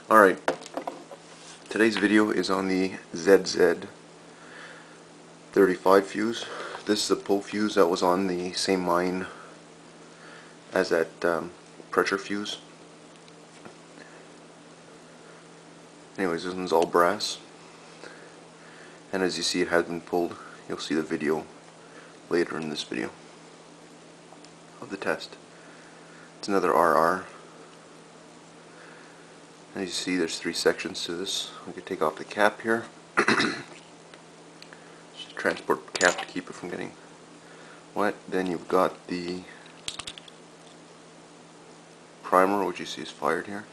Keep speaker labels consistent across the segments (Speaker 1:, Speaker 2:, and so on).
Speaker 1: Alright, today's video is on the zz.35 fuse. This is a pull fuse that was on the same mine as that pressure fuse. Anyways, this one's all brass, and as you see, it has been pulled. You'll see the video later in this video of the test. It's another RR. As you see, there's 3 sections to this. We can take off the cap here. Just transport the cap to keep it from getting wet. Then you've got the primer, which you see is fired here.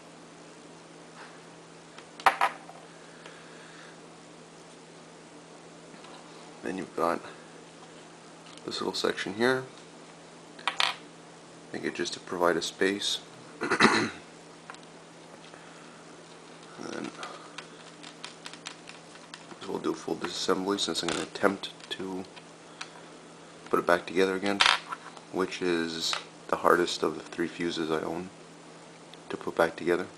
Speaker 1: Then you've got this little section here. I think it's just to provide a space. And then we'll do a full disassembly, since I'm going to attempt to put it back together again, which is the hardest of the 3 fuses I own to put back together.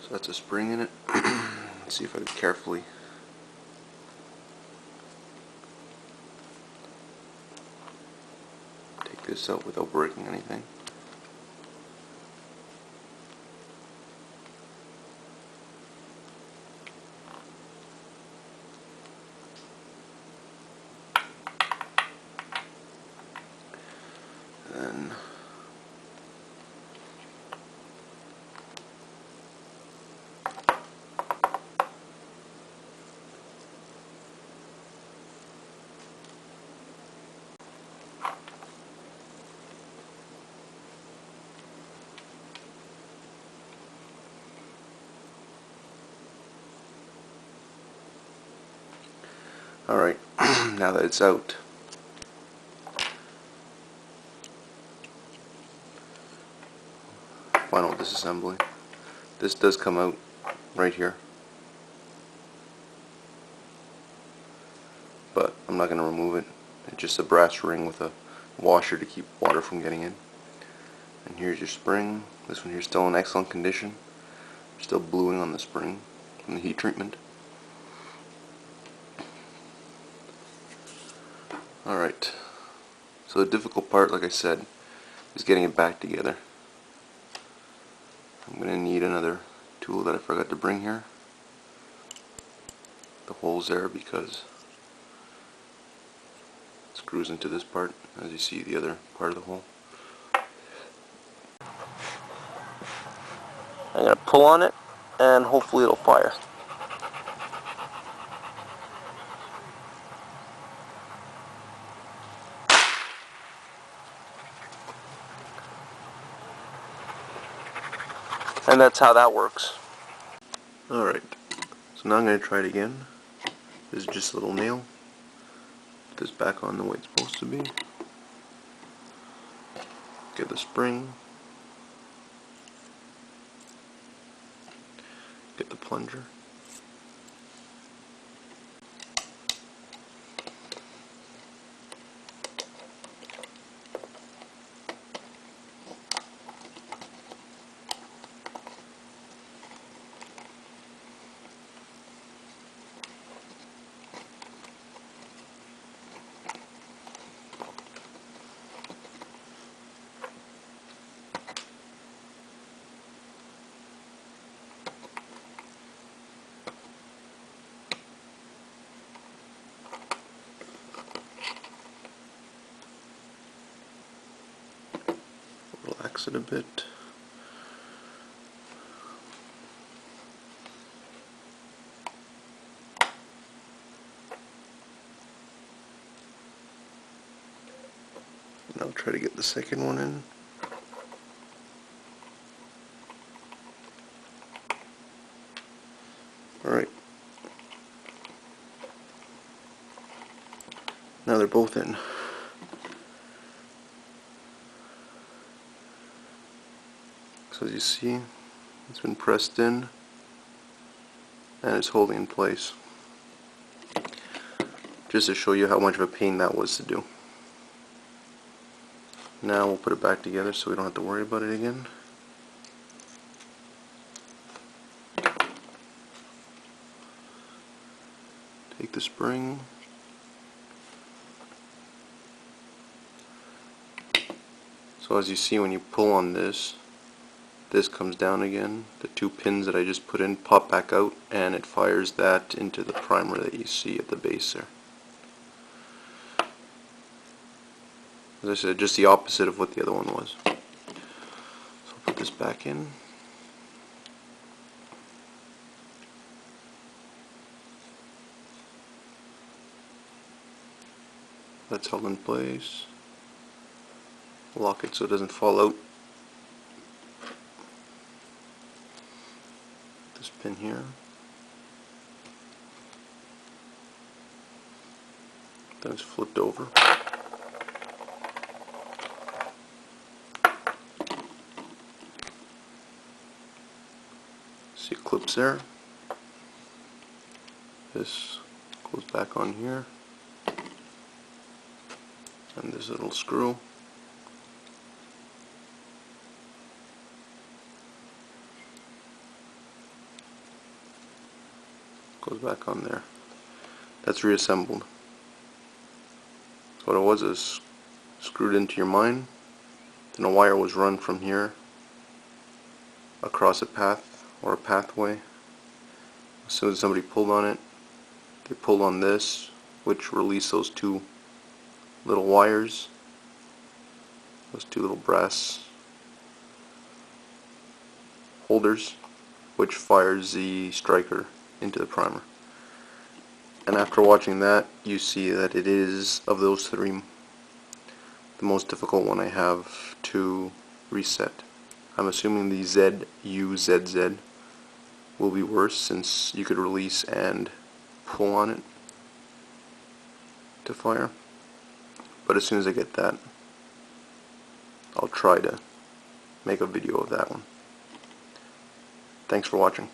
Speaker 1: So that's a spring in it. Let's see if I can carefully take this out without breaking anything. Then alright, now that it's out, final disassembly. This does come out right here, but I'm not going to remove it. It's just a brass ring with a washer to keep water from getting in. And here's your spring. This one here is still in excellent condition. Still bluing on the spring from the heat treatment. Alright, so the difficult part, like I said, is getting it back together. I'm going to need another tool that I forgot to bring here. The hole's there because it screws into this part, as you see the other part of the hole. I'm going to pull on it and hopefully it'll fire. And that's how that works. Alright, so now I'm going to try it again. This is just a little nail. Put this back on the way it's supposed to be. Get the spring. Get the plunger. Relax it a bit. And I'll try to get the second one in. Alright. Now they're both in. So as you see, it's been pressed in and it's holding in place. Just to show you how much of a pain that was to do. Now we'll put it back together so we don't have to worry about it again. Take the spring, so as you see when you pull on this, this comes down again. The two pins that I just put in pop back out and it fires that into the primer that you see at the base there. As I said, just the opposite of what the other one was. So I'll put this back in. That's held in place. Lock it so it doesn't fall out. This pin here. Then it's flipped over. See it clips there. This goes back on here. And this little screw goes back on there. That's reassembled. So what it was is screwed into your mine, then a wire was run from here across a path or a pathway. As soon as somebody pulled on it, they pulled on this, which released those two little wires, those two little brass holders, which fires the striker into the primer. And after watching that, you see that it is, of those three, the most difficult one I have to reset. I'm assuming the ZUZZ will be worse, since you could release and pull on it to fire. But as soon as I get that, I'll try to make a video of that one. Thanks for watching.